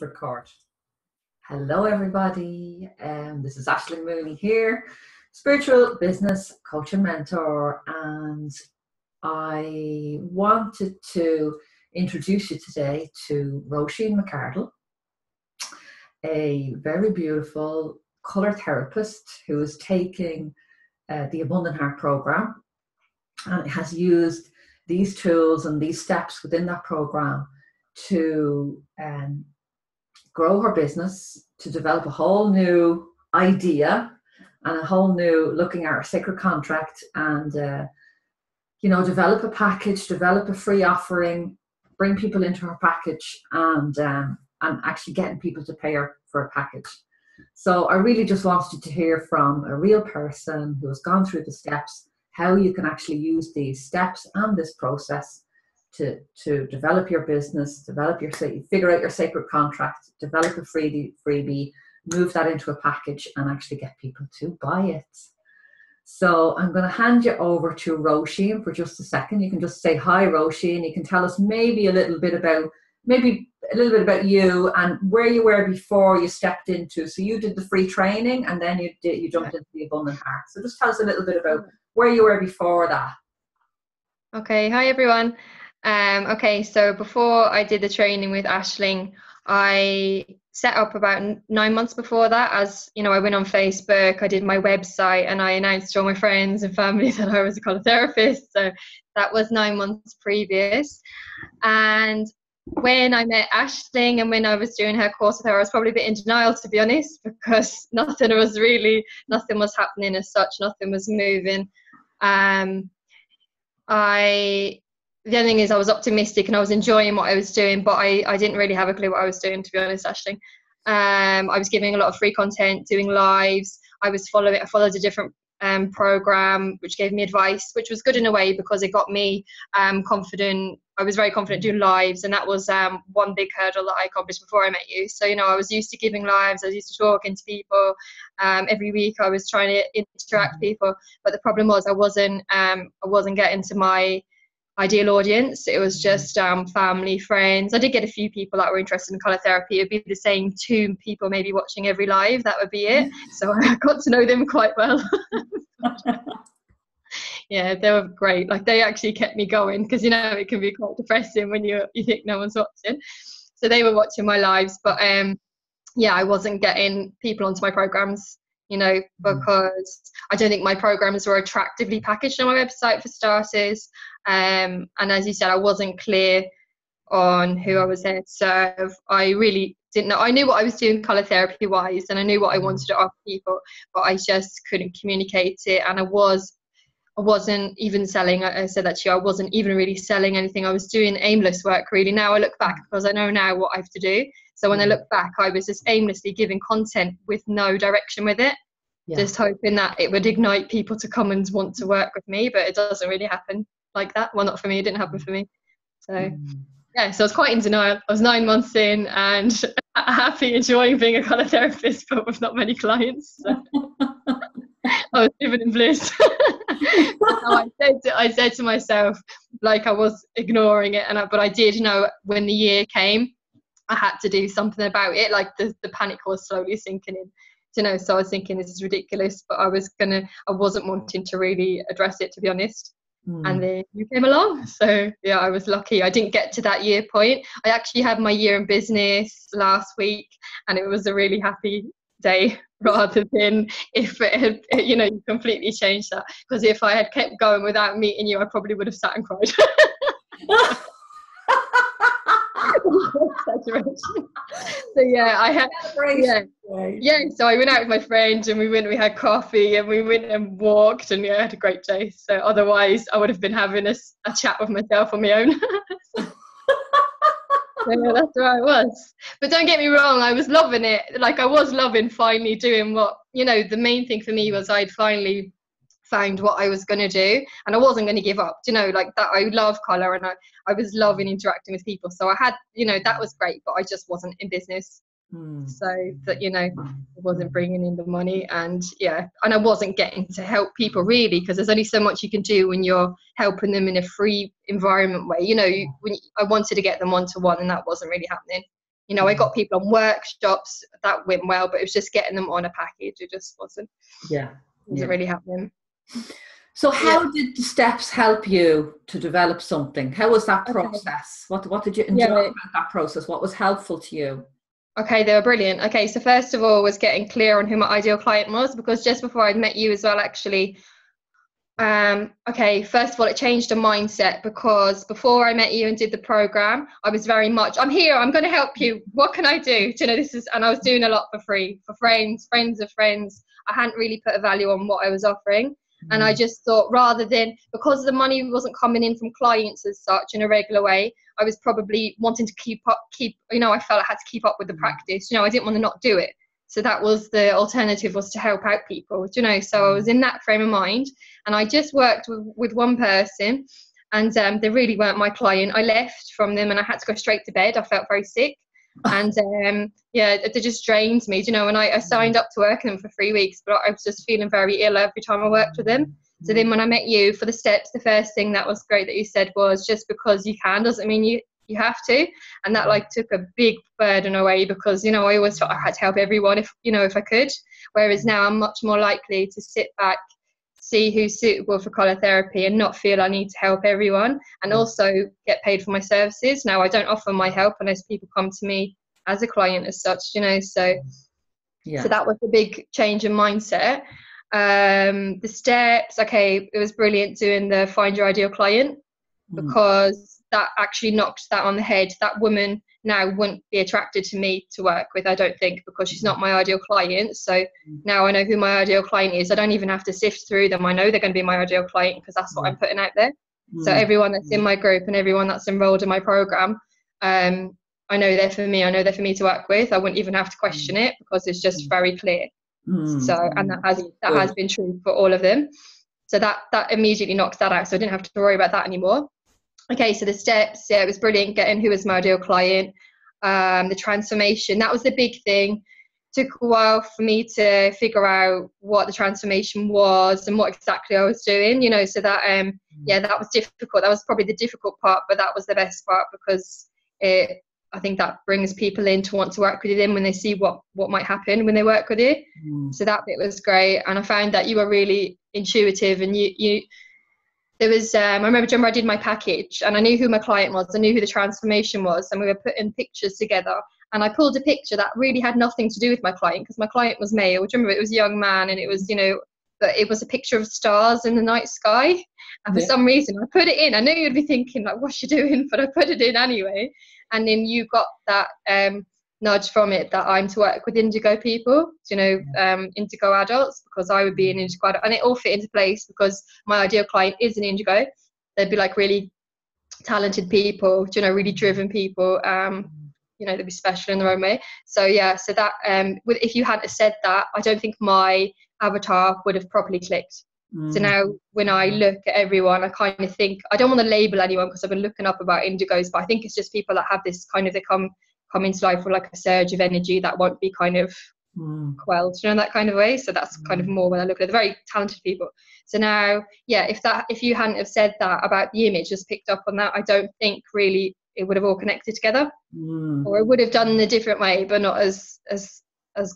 Record. Hello everybody, this is Aisling Mooney here, spiritual business coach and mentor, and I wanted to introduce you today to Roisin McArdle, a very beautiful colour therapist who is taking the Abundant Heart program and has used these tools and these steps within that program to grow her business, to develop a whole new idea and a whole new looking at her sacred contract, and develop a package, develop a free offering, bring people into her package, and actually getting people to pay her for a package. So I really just wanted to hear from a real person who has gone through the steps, how you can actually use these steps and this process to develop your business, figure out your sacred contract, develop a freebie, move that into a package, and actually get people to buy it. So I'm going to hand you over to Roisin for just a second. You can just say hi, Roisin. You can tell us maybe a little bit about you and where you were before you stepped into. So you did the free training and then you jumped into the Abundant Heart. So just tell us a little bit about where you were before that. Okay, hi everyone. So before I did the training with Aisling, I set up about 9 months before that. As you know, I went on Facebook, I did my website, and I announced to all my friends and family that I was a colour therapist. So that was 9 months previous. And when I met Aisling and when I was doing her course with her, I was probably a bit in denial, to be honest, because nothing was happening as such, nothing was moving. The other thing is I was optimistic and I was enjoying what I was doing, but I didn't really have a clue what I was doing, to be honest, Aisling. I was giving a lot of free content, doing lives. I followed a different program, which gave me advice, which was good in a way because it got me confident. I was very confident doing lives, and that was one big hurdle that I accomplished before I met you. So, I was used to giving lives. I was used to talking to people. Every week I was trying to interact with people, but the problem was I wasn't getting to my ideal audience. It was just family, friends. I did get a few people that were interested in colour therapy. It would be the same 2 people maybe watching every live. That would be it. So I got to know them quite well. Yeah, they were great. Like, they actually kept me going because it can be quite depressing when you think no one's watching. So they were watching my lives, but I wasn't getting people onto my programs, because I don't think my programs were attractively packaged on my website for starters. And as you said, I wasn't clear on who I was there to serve. I really didn't know. I knew what I was doing colour therapy wise, and I knew what I wanted to offer people, but I just couldn't communicate it. And I wasn't even selling. I said that to you. I wasn't even really selling anything. I was doing aimless work, really. Now I look back, because I know now what I have to do. So when I look back, I was just aimlessly giving content with no direction with it, just hoping that it would ignite people to come and want to work with me. But it doesn't really happen like that. Well, not for me. It didn't happen for me. So so I was quite in denial. I was 9 months in and happy, enjoying being a colour therapist, but with not many clients. So I was living in bliss. I said to myself, like, I was ignoring it, but I did know when the year came, I had to do something about it. Like, the panic was slowly sinking in, so I was thinking, this is ridiculous, but I wasn't wanting to really address it, to be honest. And then you came along. So yeah, I was lucky. I didn't get to that year point. I actually had my year in business last week, and it was a really happy day, rather than if it had, you completely changed that. Because if I had kept going without meeting you, I probably would have sat and cried. So yeah, I had so I went out with my friend, and we had coffee, and we went and walked, and I had a great day. So otherwise I would have been having a chat with myself on my own. So yeah, that's where I was. But don't get me wrong, I was loving it. Like, I was loving finally doing what, the main thing for me was I'd finally found what I was going to do, and I wasn't going to give up, like that. I love colour, and I was loving interacting with people. So I had, that was great, but I just wasn't in business. So that, it wasn't bringing in the money, and I wasn't getting to help people really, because there's only so much you can do when you're helping them in a free environment way. When I wanted to get them one-to-one, and that wasn't really happening. You know, I got people on workshops that went well, but it was just getting them on a package. It just wasn't really happening. So how did the steps help you to develop something? How was that process? What did you enjoy about that process? What was helpful to you? Okay, they were brilliant. Okay, so first of all was getting clear on who my ideal client was, because just before I'd met you as well, actually, first of all, it changed the mindset, because before I met you and did the program, I was very much, I'm here, I'm going to help you. What can I do? Do you know, and I was doing a lot for free, for friends of friends. I hadn't really put a value on what I was offering. And I just thought, rather than, because the money wasn't coming in from clients as such in a regular way, I was probably wanting to keep, you know, I felt I had to keep up with the practice. You know, I didn't want to not do it. So that was the alternative, was to help out people, you know. So I was in that frame of mind, and I just worked with one person, and they really weren't my client. I left from them and I had to go straight to bed. I felt very sick. And they just drained me, you know. And I signed up to work with them for 3 weeks, but I was just feeling very ill every time I worked with them. So then when I met you for the steps, the first thing that was great that you said was, just because you can doesn't mean you have to. And that like took a big burden away, because, you know, I always thought I had to help everyone if I could. Whereas now I'm much more likely to sit back, see who's suitable for colour therapy, and not feel I need to help everyone, and also get paid for my services. Now I don't offer my help unless people come to me as a client as such, you know. So that was a big change in mindset. The steps, it was brilliant doing the find your ideal client, because that actually knocked that on the head. That woman now wouldn't be attracted to me to work with, I don't think, because she's not my ideal client. So now I know who my ideal client is. I don't even have to sift through them. I know they're going to be my ideal client, because that's what I'm putting out there. So everyone that's in my group and everyone that's enrolled in my program, I know they're for me. I know they're for me to work with. I wouldn't even have to question it, because it's just very clear. So, and that has been true for all of them. So that immediately knocks that out. So I didn't have to worry about that anymore. Okay, so the steps, it was brilliant getting who was my ideal client. The transformation, that was the big thing. Took a while for me to figure out what the transformation was and what exactly I was doing, you know. So that that was difficult. That was probably the difficult part, but that was the best part, because I think that brings people in to want to work with you then when they see what might happen when they work with you. So that bit was great. And I found that you were really intuitive, and you there was, I remember I did my package, and I knew who my client was, I knew who the transformation was, and we were putting pictures together. And I pulled a picture that really had nothing to do with my client, because my client was male. Remember, it was a young man, and it was, you know, but it was a picture of stars in the night sky. And for some reason, I put it in. I knew you'd be thinking, like, what's she doing? But I put it in anyway. And then you got that nudge from it that I'm to work with indigo people, you know, indigo adults, because I would be an indigo adult. And it all fit into place, because my ideal client is an indigo. They'd be like really talented people, you know, really driven people. You know, they'd be special in their own way. So so that if you hadn't said that, I don't think my avatar would have properly clicked. So now when I look at everyone, I kind of think, I don't want to label anyone, because I've been looking up about indigos, but I think it's just people that have this kind of, they come into life with like a surge of energy that won't be kind of quelled, you know, that kind of way. So that's kind of more when I look at the very talented people. So now, if you hadn't have said that about the image, just picked up on that, I don't think really it would have all connected together, or it would have done in a different way, but not as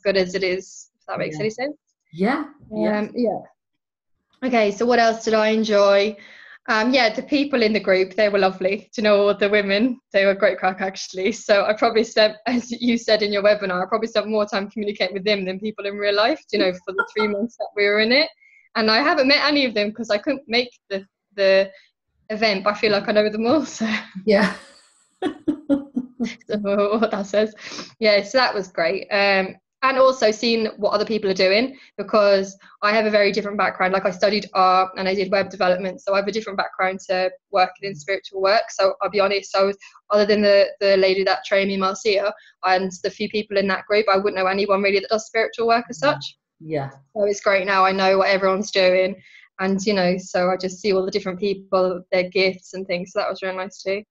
good as it is, if that makes any sense. Okay, so what else did I enjoy? The people in the group, they were lovely. Do you know, the women, they were great crack, actually. So I probably spent, as you said in your webinar, I probably spent more time communicating with them than people in real life, you know, for the 3 months that we were in it. And I haven't met any of them, because I couldn't make the event, but I feel like I know them all. So so what that says. So that was great. And also seeing what other people are doing, because I have a very different background. Like, I studied art and I did web development, so I have a different background to working in spiritual work. So I'll be honest, other than the lady that trained me, Marcia, and the few people in that group, I wouldn't know anyone really that does spiritual work as such. So it's great now, I know what everyone's doing, and, you know, so I just see all the different people, their gifts and things. So that was really nice too.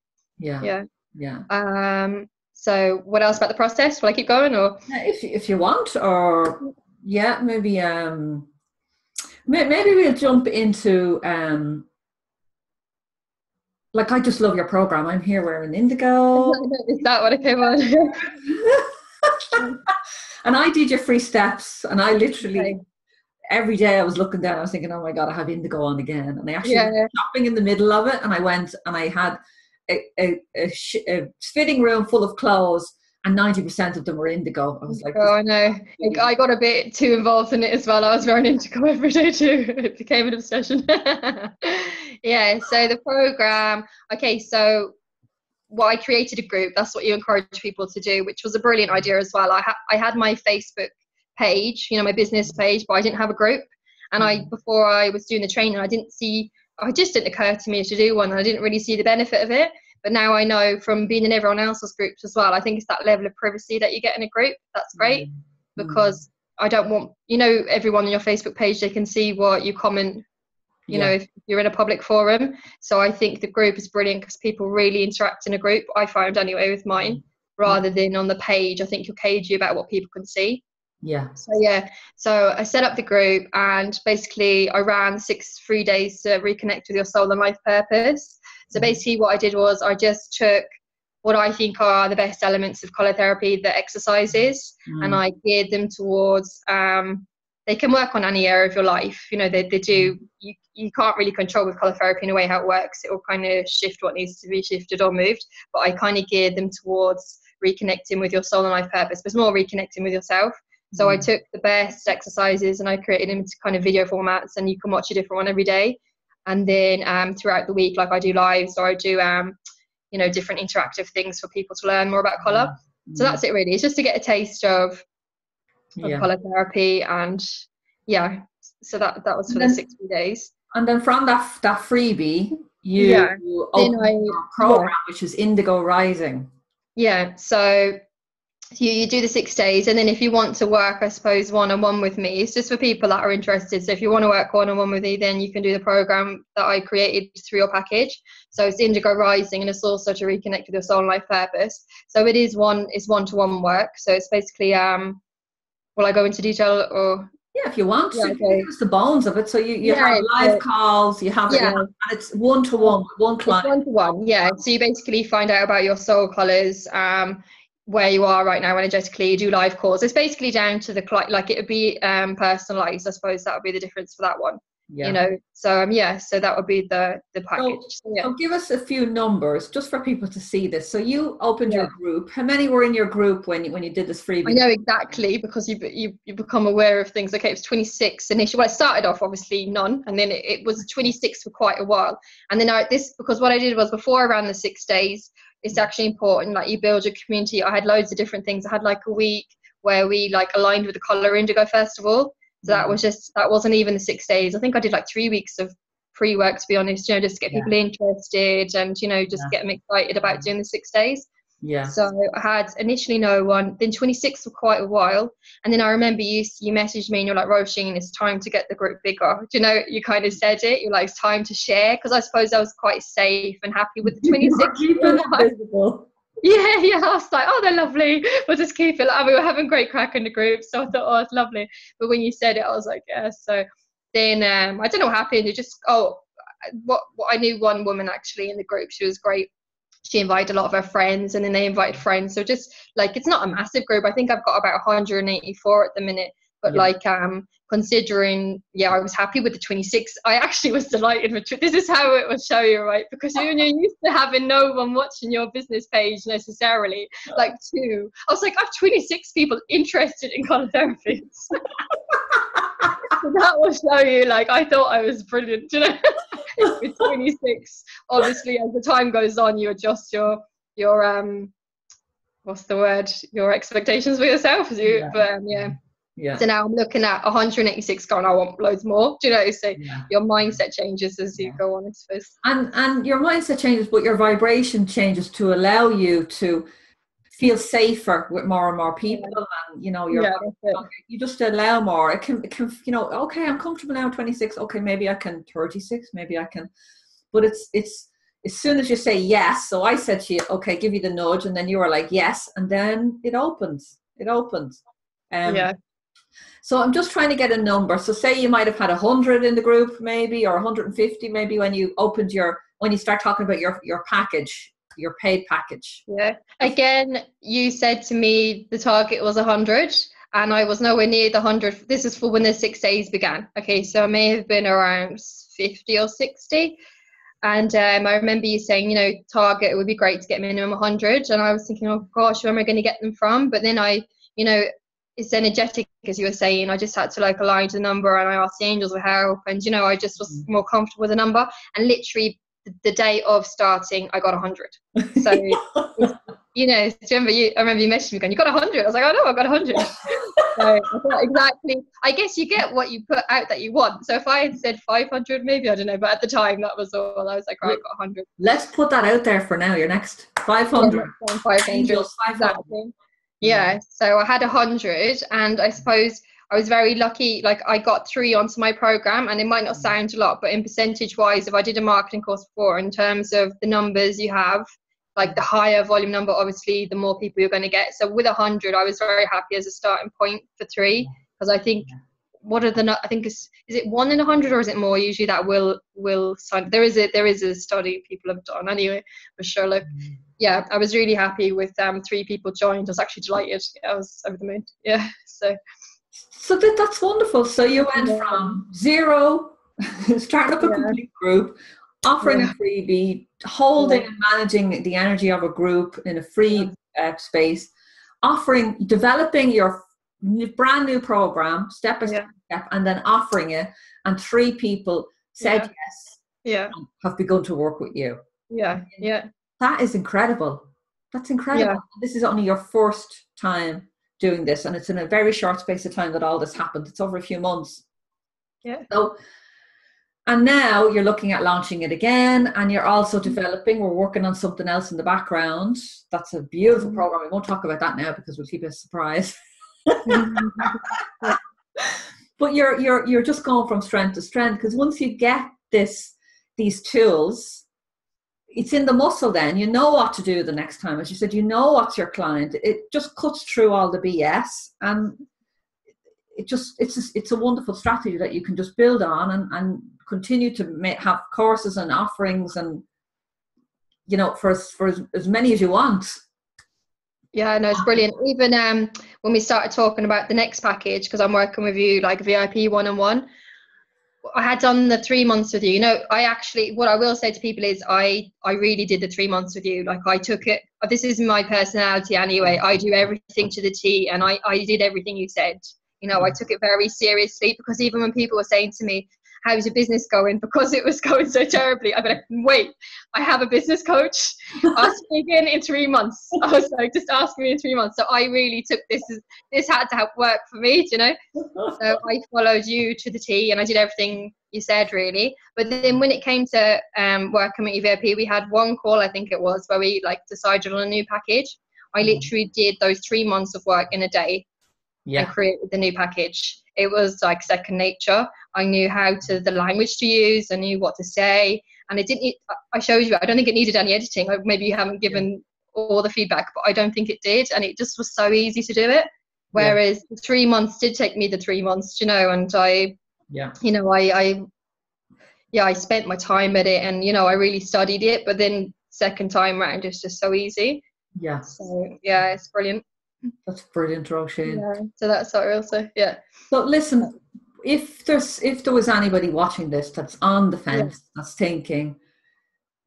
So what else about the process? Will I keep going, or if you want, or maybe maybe we'll jump into like, I just love your program. I'm here wearing indigo. Is that what I came on? And I did your free steps, and I literally, Okay. every day I was looking down, I was thinking, oh my God, I have indigo on again. And I actually went Yeah. shopping in the middle of it, and I went and I had a fitting room full of clothes, and 90% of them were indigo. I was like, Oh, I know. I got a bit too involved in it as well. I was wearing indigo every day too. It became an obsession. Yeah, so the program, okay, so what I created a group. That's what you encourage people to do, which was a brilliant idea as well. I had my Facebook page, my business page, but I didn't have a group. And before I was doing the training, it just didn't occur to me to do one. And I didn't really see the benefit of it. But now I know from being in everyone else's groups as well, I think it's that level of privacy that you get in a group. That's great, because I don't want, everyone on your Facebook page, they can see what you comment, if you're in a public forum. So I think the group is brilliant because people really interact in a group, I find anyway, with mine, rather than on the page. I think you're cagey about what people can see. Yeah. So I set up the group, and basically I ran 6 free days to reconnect with your soul and life purpose. So basically what I did was I just took what I think are the best elements of colour therapy, the exercises, and I geared them towards, they can work on any area of your life. They do, you can't really control with colour therapy in a way how it works. It will kind of shift what needs to be shifted or moved, but I kind of geared them towards reconnecting with your soul and life purpose, but it's more reconnecting with yourself. So I took the best exercises and I created them into kind of video formats, and you can watch a different one every day. And then throughout the week, like I do lives, or I do, different interactive things for people to learn more about colour. So that's it really. It's just to get a taste of colour therapy. And so that was for the 60 days. And then from that freebie, you opened your program, which is Indigo Rising. Yeah, so you do the 6 days, and then if you want to work, I suppose, one-on-one with me, it's just for people that are interested. So if you want to work one-on-one with me, then you can do the program that I created through your package. So it's Indigo Rising, and it's also to reconnect with your soul and life purpose. So it's one-to-one work. So it's basically, will I go into detail, or? Yeah, if you want to, give us the bones of it. So you have live calls, you have and it's one-to-one, one client. It's one-to-one, yeah. So you basically find out about your soul colours, where you are right now energetically. You do live calls. It's basically down to the client, like it would be personalised. I suppose that would be the difference for that one. So that would be the package. So give us a few numbers just for people to see this. So you opened your group. How many were in your group when you did this freebie? I know exactly, because you become aware of things. Okay, it was 26 initially. Well, it started off obviously none, and then it was 26 for quite a while. And then because what I did was, before I ran the 6 days, it's actually important, like you build your community. I had loads of different things. I had like a week where we aligned with the Colour Indigo Festival. So that wasn't even the 6 days. I think I did like 3 weeks of pre-work, to be honest, just to get people interested and, just get them excited about doing the 6 days. Yeah. So I had initially no one, then 26 for quite a while. And then I remember you messaged me and you're like, Roisin, it's time to get the group bigger. You kind of said it. You're like, it's time to share. Because I suppose I was quite safe and happy with the 26. Yeah, I was like, oh, they're lovely. We'll just keep it. We were having great crack in the group. So I thought, oh, it's lovely. But when you said it, I was like, yeah. So then I don't know what happened. What I knew one woman actually in the group. She was great. She invited a lot of her friends, and then they invited friends. So just it's not a massive group. I think I've got about 184 at the minute. But considering, I was happy with the 26. I actually was delighted with this is how it will show you, right? Because you're used to having no one watching your business page necessarily, two. I was like, I have 26 people interested in colour therapy. So that will show you, I thought I was brilliant, with 26. Obviously, as the time goes on, you adjust your what's the word? Your expectations for yourself, So now I'm looking at 186 going, I want loads more, So your mindset changes as you go on, I suppose. And your mindset changes, but your vibration changes to allow you to feel safer with more and more people. And, you just allow more. It can, okay, I'm comfortable now, 26. Okay, maybe I can 36, maybe I can. But it's as soon as you say yes. So I said to you, okay, give you the nudge. And then you were like, yes. And then it opens. So I'm just trying to get a number. So say you might have had 100 in the group maybe, or 150 maybe when you start talking about your package, your paid package. Yeah. Again, you said to me the target was 100 and I was nowhere near the 100. This is for when the 6 days began. Okay, so I may have been around 50 or 60. And I remember you saying, target, it would be great to get minimum 100. And I was thinking, oh gosh, where am I going to get them from? But then it's energetic, as you were saying. I just had to align to the number, and I asked the angels for help. And, I just was more comfortable with the number. And literally the day of starting, I got 100. So, I remember you messaged me going, you got 100. I was like, oh no, I got 100. So I thought, exactly. I guess you get what you put out that you want. So if I had said 500, maybe, I don't know. But at the time, that was all. I was like, right, I got 100. Let's put that out there for now. Your next 500. Yeah, 500. Angels, 500. Exactly. Yeah. So I had 100, and I suppose I was very lucky. I got 3 onto my program, and it might not sound a lot, but in percentage wise, if I did a marketing course before, in terms of the numbers you have, the higher volume number, obviously, the more people you're going to get. So with 100, I was very happy as a starting point for 3, because I think I think is it 1 in 100 or is it more? Usually that will sign. There is a study people have done anyway for sure. Yeah, I was really happy with 3 people joined. I was actually delighted. I was over the moon. Yeah. So that's wonderful. So you went from 0, starting up a complete group, offering a freebie, holding and managing the energy of a group in a free space, developing your brand new program step by step, and then offering it, and 3 people said yes, and have begun to work with you. That is incredible. That's incredible. This is only your first time doing this, and it's in a very short space of time that all this happened. It's over a few months. So, and now you're looking at launching it again, and you're also developing. We're working on something else in the background. That's a beautiful program. We won't talk about that now because we'll keep it a surprise. But you're just going from strength to strength, because once you get these tools, it's in the muscle. Then you know what to do the next time. As you said, you know what's your client. It just cuts through all the BS, and it's a wonderful strategy that you can just build on and continue to have courses and offerings, and for as many as you want. Yeah, no, it's brilliant. Even when we started talking about the next package, because I'm working with you VIP one-on-one, I had done the 3 months with you. What I will say to people is I really did the 3 months with you. I took it. This is my personality anyway. I do everything to the T, and I did everything you said. I took it very seriously, because even when people were saying to me, how's your business going? Because it was going so terribly, I'm like, wait, I have a business coach. Ask me again in 3 months. I was like, just ask me in 3 months. So I really took this had to help work for me, So I followed you to the T, and I did everything you said, really. But then when it came to working with EVP, we had one call, I think it was, where we decided on a new package. I literally did those 3 months of work in a day. And created the new package. It was second nature. I knew the language to use. I knew what to say, and it didn't. I showed you. I don't think it needed any editing. Maybe you haven't given all the feedback, but I don't think it did. And it just was so easy to do it. Whereas 3 months did take me the 3 months, and I spent my time at it, and I really studied it. But then second time round, it's just so easy. Yeah. So it's brilliant. That's brilliant, Roisin. Yeah, so that's what I will say. Yeah. So listen, if there was anybody watching this that's on the fence, that's thinking,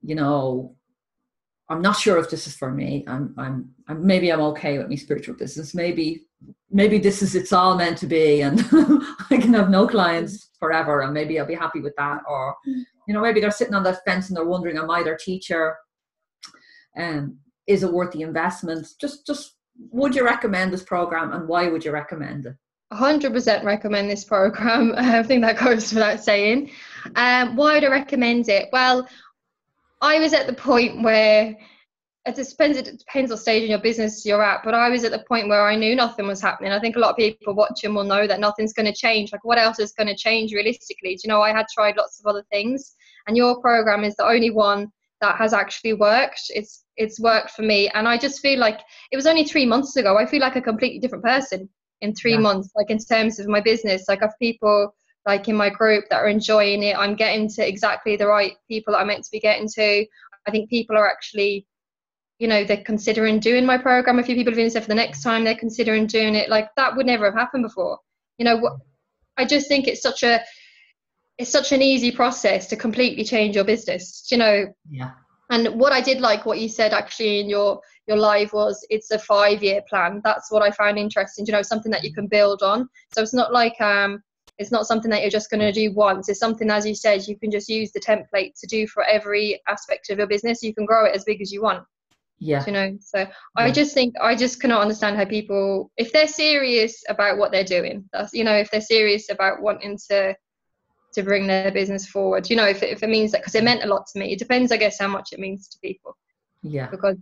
I'm not sure if this is for me. I'm maybe I'm okay with my spiritual business. Maybe it's all meant to be, and I can have no clients forever, and maybe I'll be happy with that. Or, maybe they're sitting on that fence and they're wondering, am I their teacher? Is it worth the investment? Just would you recommend this program, and why would you recommend it? 100% recommend this program. I think that goes without saying. Why would I recommend it? Well, I was at the point where it depends what stage in your business you're at, but I was at the point where I knew nothing was happening. I think a lot of people watching will know that nothing's going to change. What else is going to change realistically? I had tried lots of other things, and your program is the only one that has actually worked. It's worked for me, and I just feel like it was only 3 months ago. I feel like a completely different person. in 3 months, like in terms of my business. Like I've people like in my group that are enjoying it. I'm getting to exactly the right people that I'm meant to be getting to. I think people are actually, you know, they're considering doing my program. A few people have even said for the next time they're considering doing it. Like that would never have happened before. You know, I just think it's such an easy process to completely change your business, you know. Yeah. And what I did like what you said actually in your live was it's a 5-year plan. That's what I found interesting, you know, something that you can build on. So it's not like it's not something that you're just going to do once. It's something, as you said, you can just use the template to do for every aspect of your business. You can grow it as big as you want. Yeah. You know, so I just think I just cannot understand how people, if they're serious about what they're doing, that's, you know, if they're serious about wanting to bring their business forward, you know, if it means that, because it meant a lot to me. It depends, I guess, how much it means to people. Yeah. Because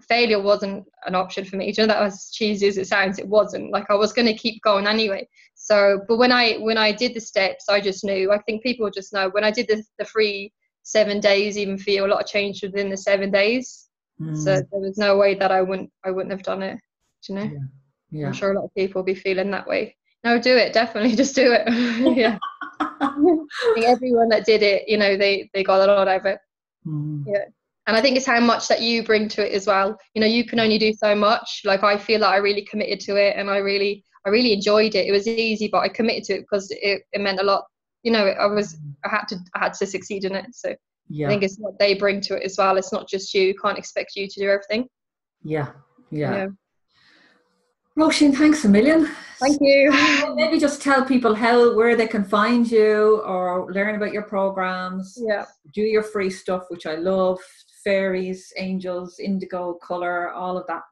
failure wasn't an option for me. Do you know, that as cheesy as it sounds, it wasn't. Like I was going to keep going anyway. So, but when I did the steps, I just knew. I think people just know. When I did the free 7 days, even feel a lot of change within the 7 days. So there was no way that I wouldn't have done it. Do you know? Yeah. I'm sure a lot of people will be feeling that way. No, do it. Definitely, just do it. Yeah. I think everyone that did it, you know, they got a lot out of it. Yeah. And I think it's how much that you bring to it as well. You know, you can only do so much. Like I feel like I really committed to it, and I really enjoyed it. It was easy, but I committed to it because it meant a lot. You know, I had to succeed in it. So I think it's what they bring to it as well. It's not just you. You can't expect you to do everything. Yeah. Roisin, thanks a million. Thank you. Maybe just tell people where they can find you or learn about your programs. Yeah. Do your free stuff, which I love. Fairies, angels, indigo, colour, all of that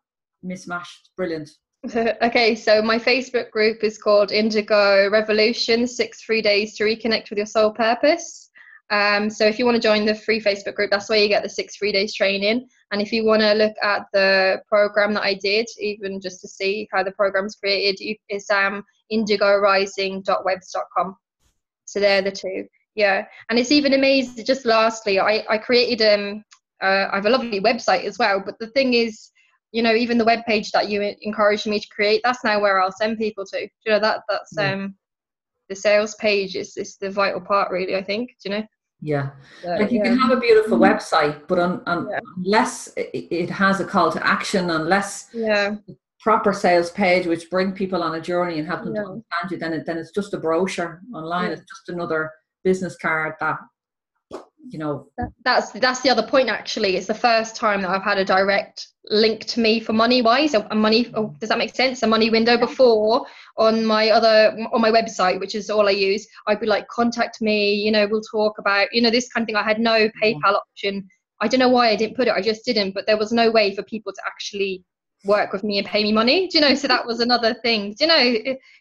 mismatched. Brilliant. Okay, so my Facebook group is called Indigo Revolution, 6 free days to reconnect with your soul purpose. So if you want to join the free Facebook group, that's where you get the 6 free days training. And if you want to look at the program that I did, even just to see how the program's created, it's indigorising.webs.com. So they're the two. Yeah. And it's even amazing. Just lastly, I created I have a lovely website as well. But the thing is, you know, even the web page that you encouraged me to create, that's now where I'll send people to. You know, that's the sales page is the vital part, really, I think. Do you know? Yeah. Like you can have a beautiful website, but unless it has a call to action, unless proper sales page which bring people on a journey and help them to understand you, then it's just a brochure online. It's just another business card that, you know. That's the other point, actually. It's the first time that I've had a direct link to me for money wise. Does that make sense? A money window. Before on my website, which is all I use, I'd be like, contact me, you know, we'll talk about, you know, this kind of thing. I had no PayPal option. I don't know why I didn't put it. I just didn't. But there was no way for people to actually work with me and pay me money. Do you know? So that was another thing. Do you know?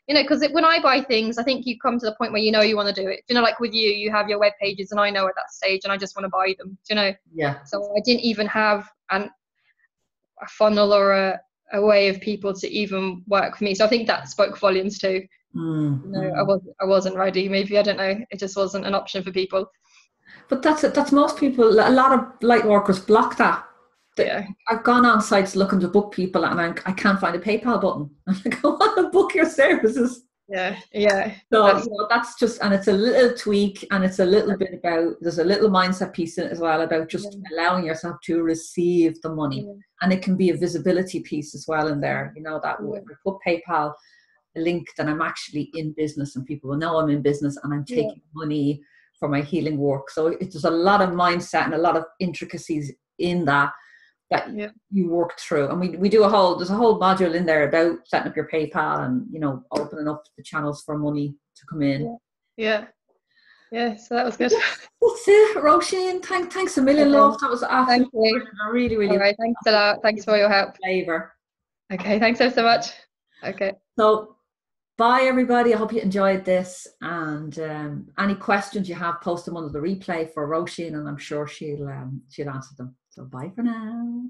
Because when I buy things, I think you come to the point where you know you want to do it. Do you know, like with you have your web pages, and I know at that stage, and I just want to buy them. Do you know? Yeah. So I didn't even have a funnel or a way of people to even work for me. So I think that spoke volumes too. You know, I wasn't ready. Maybe, I don't know. It just wasn't an option for people. But that's most people. A lot of light workers block that. I've gone on sites looking to book people, and I can't find a PayPal button. I'm like, I want to book your services. Yeah. So that's just, and it's a little tweak, and it's a little bit about, there's a little mindset piece in it as well about just allowing yourself to receive the money, and it can be a visibility piece as well in there. You know, that if I put PayPal a link, then I'm actually in business, and people will know I'm in business, and I'm taking money for my healing work. So there's a lot of mindset and a lot of intricacies in that you work through, and we do there's a whole module in there about setting up your PayPal and, you know, opening up the channels for money to come in. So that was good. That's it, Roisin. Thanks a million, love. That was absolutely really all right. Thanks a lot. Thanks for your help. Flavor. Okay, thanks so much. Okay, so bye everybody. I hope you enjoyed this, and any questions you have, post them under the replay for Roisin, and I'm sure she'll answer them. So bye for now.